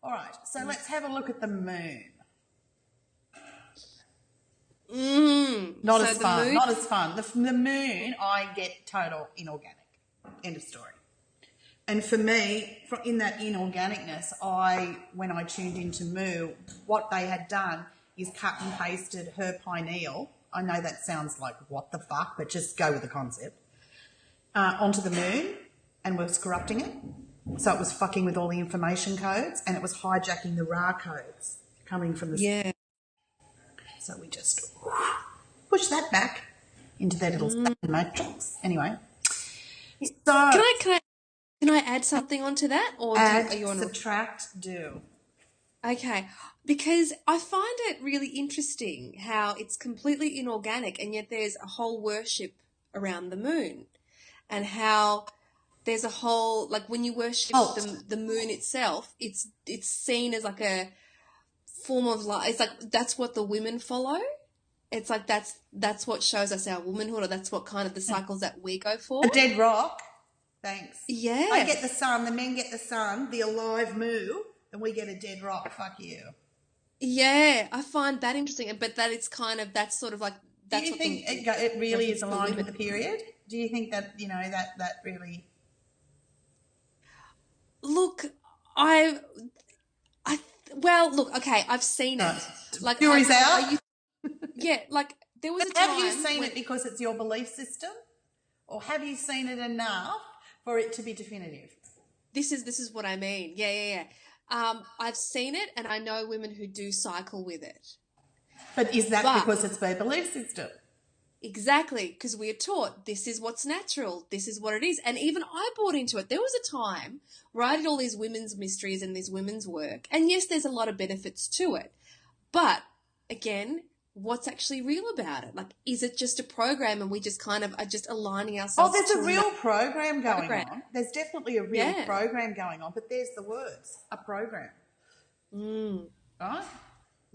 All right, so let's have a look at the moon. Not as fun. The moon, I get total inorganic. End of story. And for me, in that inorganicness, when I tuned into Moo, what they had done is cut and pasted her pineal. I know that sounds like what the fuck, but just go with the concept. Onto the moon, and was corrupting it. So it was fucking with all the information codes, and it was hijacking the Ra codes coming from the... Yeah. So we just push that back into their little matrix. Anyway. So... Can I add something onto that? Or add, subtract, do. Okay. Because I find it really interesting how it's completely inorganic and yet there's a whole worship around the moon, and how there's a whole, like when you worship the moon itself, it's seen as like a form of life. It's like that's what the women follow. It's like that's what shows us our womanhood, or that's what kind of the cycles that we go for. A dead rock. Thanks. Yeah. I get the sun, the men get the sun, the alive moo, and we get a dead rock. Fuck you. Yeah, I find that interesting, but that it's kind of, that's sort of like... Do you think it really is aligned with the period? Do you think that, that really... Look, look, okay, I've seen it. Like, jury's out? Yeah, like there was a time... Have you seen it because it's your belief system? Or have you seen it enough for it to be definitive? This is what I mean. Yeah. I've seen it, and I know women who do cycle with it. But is that because it's their belief system? Exactly, because we are taught this is what's natural, this is what it is. And even I bought into it. There was a time where I did all these women's mysteries and this women's work. And yes, there's a lot of benefits to it. But again, what's actually real about it? Like, is it just a program and we just kind of are just aligning ourselves? Oh, there's a real program going on. There's definitely a real program going on, but there's the words, a program. Right?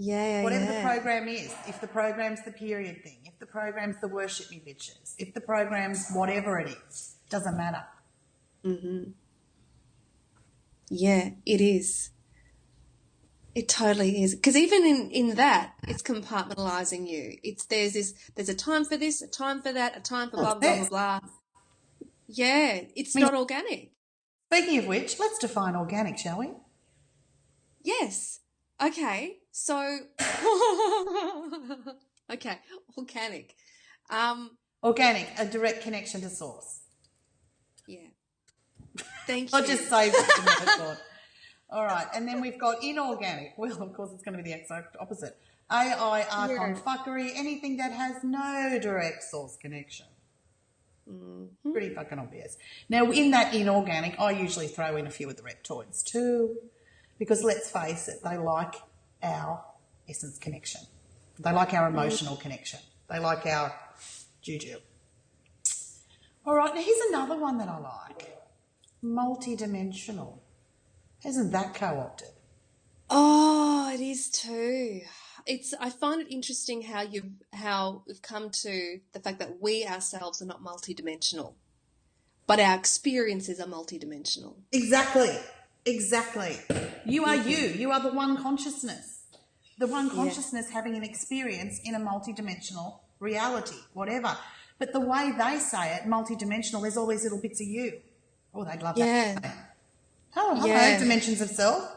Yeah. Whatever the program is, if the program's the period thing, if the program's the worship me bitches, if the program's whatever it is, doesn't matter. Mm-hmm. Yeah, it is. It totally is. Because even in that, it's compartmentalizing you. There's a time for this, a time for that, a time for blah, blah, blah, blah. Yeah, it's not organic. Speaking of which, let's define organic, shall we? Yes. Okay. So, organic. Organic, a direct connection to source. Yeah. Thank you. I'll just save it to another thought. All right, and then we've got inorganic. Well, of course, it's going to be the exact opposite. AI, archon, fuckery, anything that has no direct source connection. Mm-hmm. Pretty fucking obvious. Now, in that inorganic, I usually throw in a few of the reptoids too, because let's face it, they like our essence connection. They like our emotional connection. They like our juju. All right, now here's another one that I like. Multidimensional. Isn't that co-opted? Oh, it is too. I find it interesting how we've come to the fact that we ourselves are not multidimensional, but our experiences are multidimensional. Exactly. You are you. You are the one consciousness. The one consciousness having an experience in a multidimensional reality, whatever. But the way they say it, multidimensional, there's always little bits of you. Oh, they'd love that. Oh, hello, dimensions of self.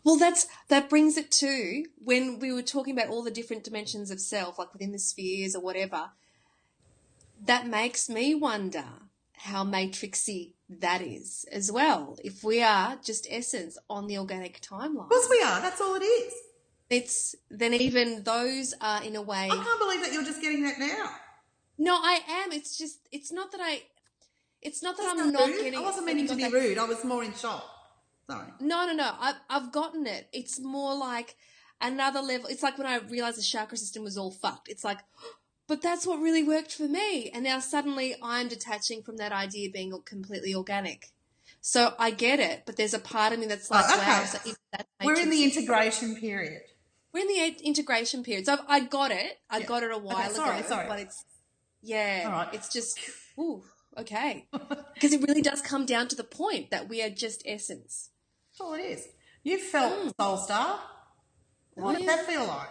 Well, that brings it to when we were talking about all the different dimensions of self, like within the spheres or whatever. That makes me wonder how matrixy that is as well. If we are just essence on the organic timeline. Of course we are. That's all it is. Then even those are in a way. I can't believe that you're just getting that now. No, I am. It's not that I'm not getting. I wasn't meaning to be rude. I was more in shock. Sorry. No. I've gotten it. It's more like another level. It's like when I realised the chakra system was all fucked. It's like, but that's what really worked for me. And now suddenly I'm detaching from that idea of being completely organic. So I get it, but there's a part of me that's like, wow. So we're in the integration period. We're in the integration period. So I got it. I got it a while ago. Sorry. But it's, all right. It's just, okay. Because it really does come down to the point that we are just essence. That's all it is. You felt Soul Star. What did that feel like?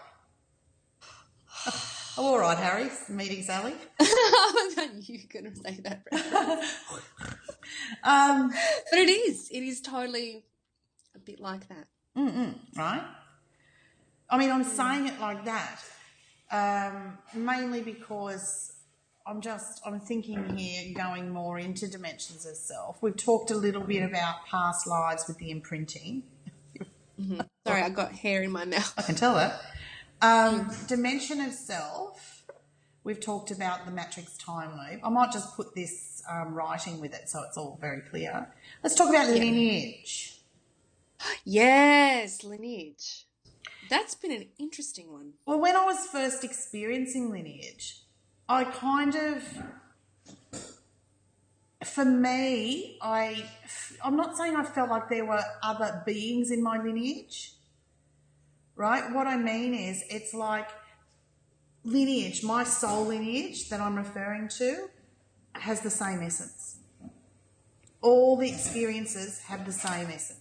Oh, all right, Harry. Meeting Sally. I knew you were going to say that. But it is totally a bit like that. Right? I mean, I'm saying it like that mainly because I'm thinking here going more into dimensions of self. We've talked a little bit about past lives with the imprinting. Sorry, I got hair in my mouth. I can tell that. Dimension of self, we've talked about the matrix time loop. I might just put this writing with it so it's all very clear. Let's talk about lineage. Yes, lineage. That's been an interesting one. Well, when I was first experiencing lineage, I kind of, for me, I'm not saying I felt like there were other beings in my lineage, right? What I mean is it's like lineage, my soul lineage that I'm referring to has the same essence. All the experiences have the same essence.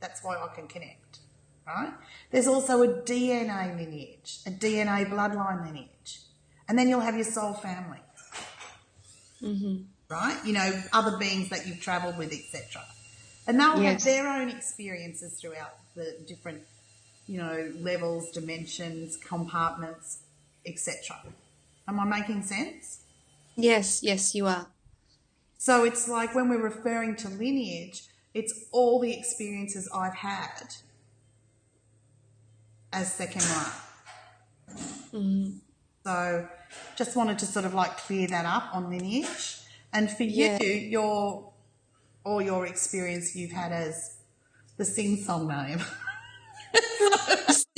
That's why I can connect, right? There's also a DNA lineage, a DNA bloodline lineage. And then you'll have your soul family, right? You know, other beings that you've travelled with, etc. And they'll have their own experiences throughout the different, you know, levels, dimensions, compartments, etc. Am I making sense? Yes, you are. So it's like when we're referring to lineage, it's all the experiences I've had as second one. So just wanted to sort of like clear that up on lineage. And for you, your experience you've had as the sing-song name.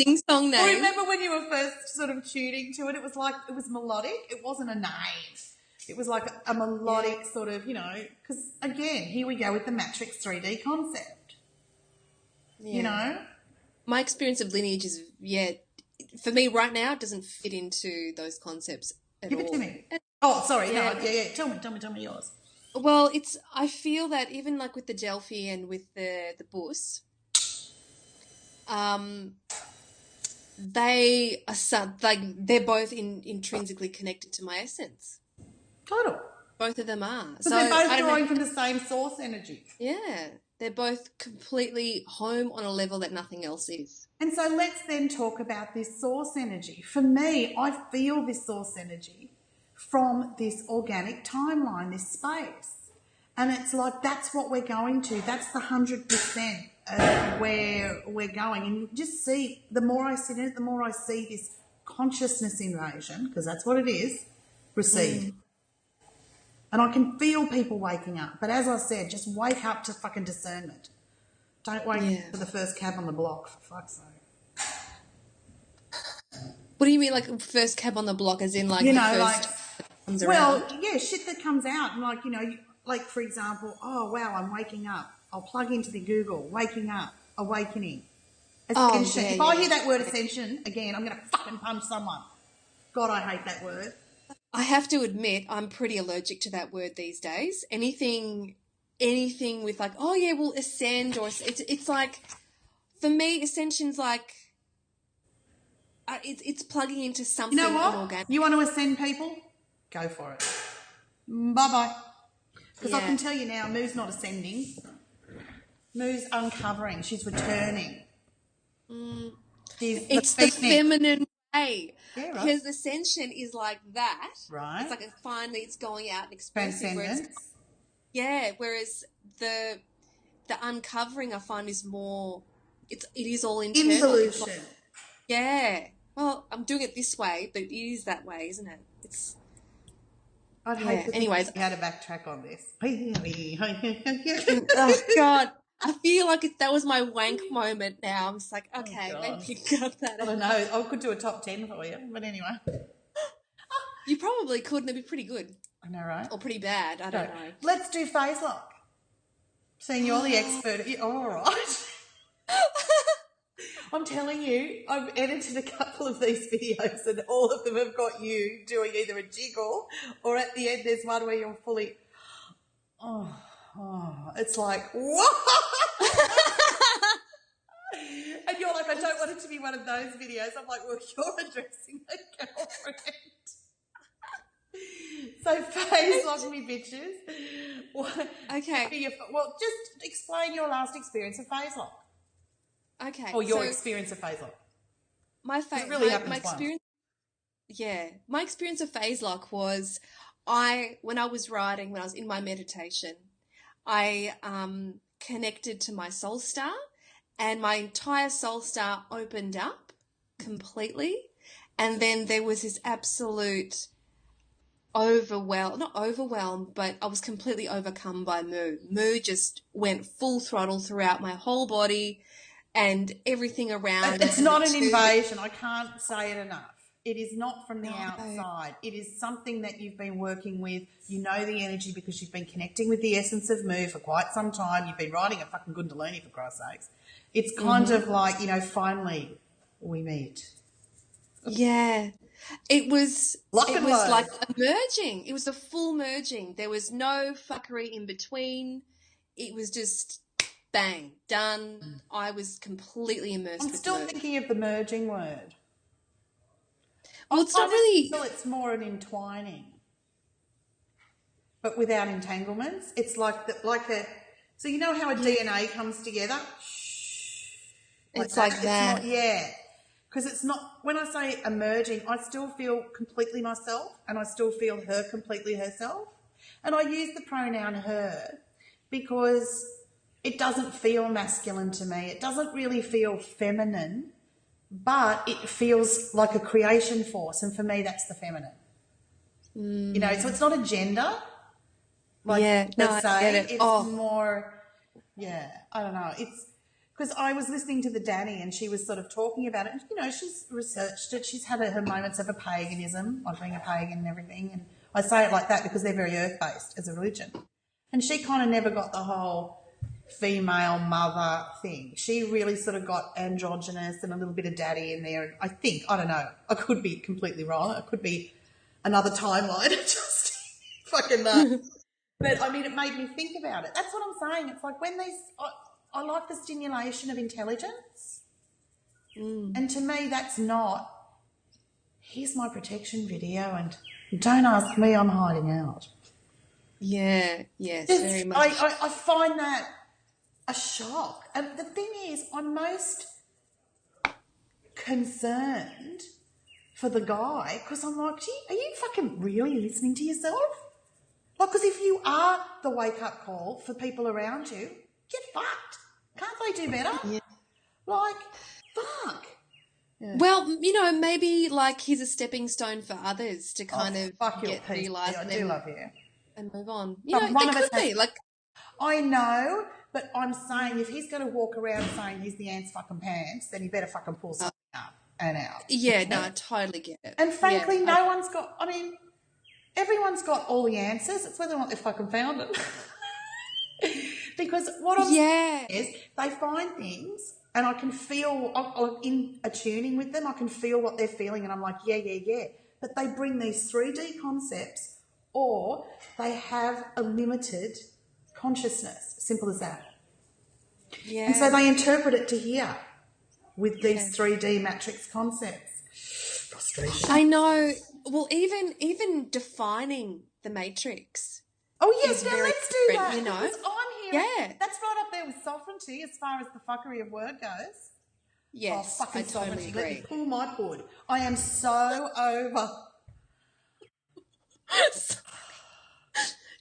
Sing-song name? I remember when you were first sort of tuning to it, it was melodic. It wasn't a name. It was like a melodic sort of, you know, because again, here we go with the Matrix 3D concept. You know? My experience of lineage is, for me right now, it doesn't fit into those concepts at all. Give it to me. Oh, sorry. No, Tell me yours. Well, I feel that even like with the Delphi and with the Bus, they're both intrinsically connected to my essence. Total. Both of them are. So they're both drawing from the same source energy. Yeah. They're both completely home on a level that nothing else is. And so let's then talk about this source energy. For me, I feel this source energy from this organic timeline, this space. And it's like that's what we're going to. That's the 100% of where we're going. And you just see, the more I sit in it, the more I see this consciousness invasion, because that's what it is, recede. And I can feel people waking up. But as I said, just wake up to fucking discernment. Don't wait for the first cab on the block, for fuck's sake. What do you mean, like, first cab on the block, as in, like, you know, first like, well, yeah, shit that comes out. And, like, you know, like, for example, oh, wow, I'm waking up. I'll plug into the Google, waking up, awakening, ascension. If I hear that word ascension again, I'm going to fucking punch someone. God, I hate that word. I have to admit, I'm pretty allergic to that word these days. Anything with like, oh yeah, we'll ascend, or it's like, for me, ascension's like, it's plugging into something inorganic. You want to ascend people? Go for it. Bye-bye. Because I can tell you now, Moo's not ascending. Moo's uncovering. She's returning. It's the feminine way. Yeah, right. Because ascension is like that. Right. It's like finally it's going out and expressing. Transcendence. Whereas the uncovering I find is more, it is all internal. Involution. Well, I'm doing it this way, but it is that way, isn't it? I'd hate to think we had to backtrack on this. Oh, God. I feel like that was my wank moment now. I'm just like, okay, maybe you got that. I don't know. I could do a top 10 for you, but anyway. You probably could, and it'd be pretty good. I know, right? Or pretty bad. I don't know. Let's do phase lock. Seeing you're the expert. All right. I'm telling you, I've edited a couple of these videos and all of them have got you doing either a jiggle or at the end there's one where you're fully, it's like, what? one of those videos. I'm like, well, you're addressing a girlfriend. So phase lock me, bitches. Okay. Well, just explain your last experience of phase lock. Okay. Or your experience of phase lock. My experience. Yeah, my experience of phase lock was when I was in my meditation, I connected to my soul star, and my entire soul star opened up completely, and then there was this absolute not overwhelmed, but I was completely overcome by Moo. Moo just went full throttle throughout my whole body and everything around. It's not an invasion. I can't say it enough. It is not from the outside. It is something that you've been working with. You know the energy because you've been connecting with the essence of Moo for quite some time. You've been writing a fucking Kundalini, for Christ's sakes. It's kind of like, finally we meet. Yeah. It was like a merging. It was a full merging. There was no fuckery in between. It was just bang, done. I was completely immersed. I'm still thinking of the merging word. Well, it's not really. It's more an entwining, but without entanglements. It's like So you know how a DNA comes together? It's like that. Because it's not, when I say emerging, I still feel completely myself and I still feel her completely herself. And I use the pronoun her because it doesn't feel masculine to me. It doesn't really feel feminine, but it feels like a creation force. And for me, that's the feminine. So it's not a gender. I get it. It's more, I don't know. It's, because I was listening to the Danny and she was sort of talking about it. And, she's researched it. She's had her moments of a paganism, like being a pagan and everything. And I say it like that because they're very earth-based as a religion. And she kind of never got the whole female mother thing. She really sort of got androgynous and a little bit of daddy in there. And I don't know, I could be completely wrong. It could be another timeline. Just fucking that. But, it made me think about it. That's what I'm saying. It's like when I like the stimulation of intelligence. And to me, that's not, here's my protection video and don't ask me, I'm hiding out. Yeah, yes, very much. I find that a shock. And the thing is, I'm most concerned for the guy because I'm like, gee, are you fucking really listening to yourself? Like, because if you are the wake-up call for people around you, get fucked. Can't they do better? Yeah. Like, fuck. Yeah. Well, maybe like he's a stepping stone for others to kind of get realised. I do love you. And move on. One of us could be like. I know, but I'm saying if he's going to walk around saying he's the ant's fucking pants, then he better fucking pull something up and out. Yeah, no, I totally get it. And frankly, no one's got. Everyone's got all the answers. It's whether or not they fucking found them. Because what I'm saying is they find things and I can feel, I'm in attuning with them, I can feel what they're feeling and I'm like, yeah. But they bring these 3D concepts or they have a limited consciousness, simple as that. Yeah. And so they interpret it to here with these 3D matrix concepts. Frustration. I know. Well, even defining the matrix. Oh, yes, now let's do that. Because I'm hearing, that's right up there with sovereignty as far as the fuckery of word goes. Yes, fucking I totally agree. Let me pull my pud. I am so over.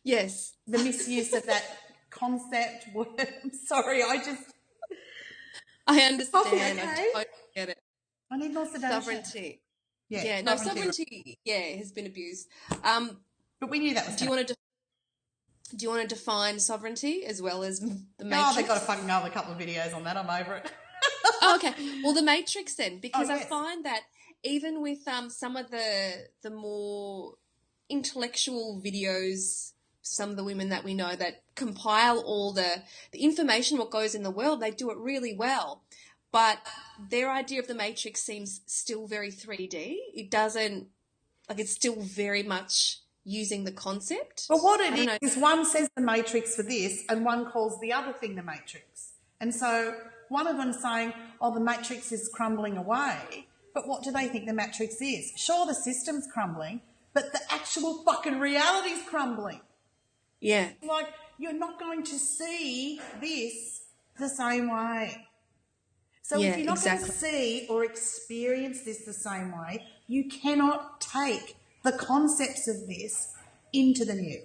Yes. The misuse of that concept word. I'm sorry, I understand. Okay. I totally get it. I need more sedation. Sovereignty. Yeah, no, sovereignty, has been abused. But we knew that was Do you want to define sovereignty as well as the Matrix? Oh, they've got to fucking know a couple of videos on that. I'm over it. Okay. Well, the Matrix then, because I find that even with some of the more intellectual videos, some of the women that we know that compile all the information, what goes in the world, they do it really well. But their idea of the Matrix seems still very 3D. It doesn't, it's still very much using the concept. But what it is, one says the Matrix for this and one calls the other thing the Matrix. And so one of them saying, oh, the matrix is crumbling away. But what do they think the matrix is? Sure, the system's crumbling, but the actual fucking reality's crumbling. Yeah. Like, you're not going to see this the same way. So if you're not going to see or experience this the same way, you cannot take the concepts of this into the new,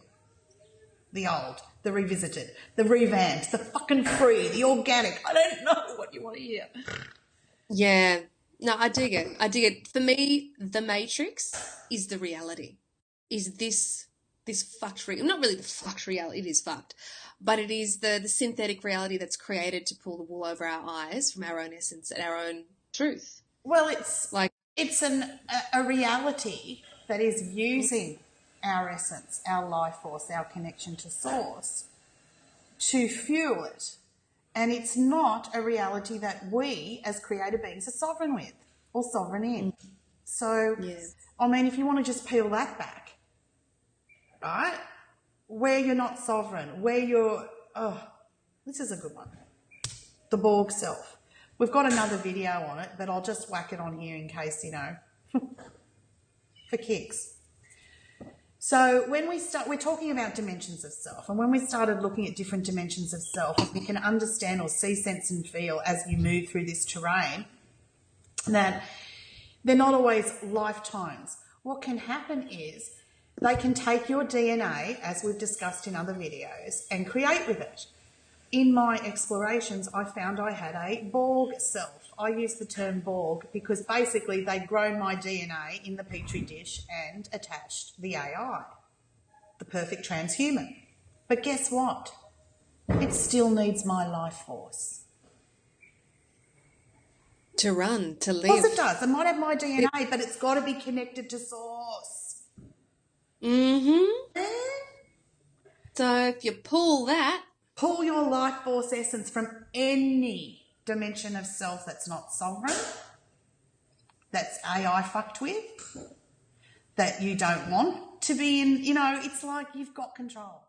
the old, the revisited, the revamped, the fucking free, the organic. I don't know what you want to hear. Yeah. No, I dig it. I dig it. For me, the matrix is the reality. Is this fucked reality? Not really the fucked reality, it is fucked. But it is the synthetic reality that's created to pull the wool over our eyes from our own essence and our own truth. Well, it's a reality that is using our essence, our life force, our connection to source to fuel it. And it's not a reality that we as creator beings are sovereign with or sovereign in. So, I mean, if you want to just peel that back, right, where you're not sovereign, where you're, this is a good one, the Borg self. We've got another video on it, but I'll just whack it on here in case, for kicks. So when we're talking about dimensions of self, and when we started looking at different dimensions of self, you can understand or see, sense and feel as you move through this terrain that they're not always lifetimes. What can happen is they can take your DNA, as we've discussed in other videos, and create with it. In my explorations, I found I had a Borg self. I use the term Borg because basically they'd grown my DNA in the petri dish and attached the AI, the perfect transhuman. But guess what? It still needs my life force. To run, to live. Of course it does. It might have my DNA, but it's got to be connected to source. Mm-hmm. So if you pull your life force essence from any dimension of self that's not sovereign, that's AI fucked with, that you don't want to be in, it's like you've got control.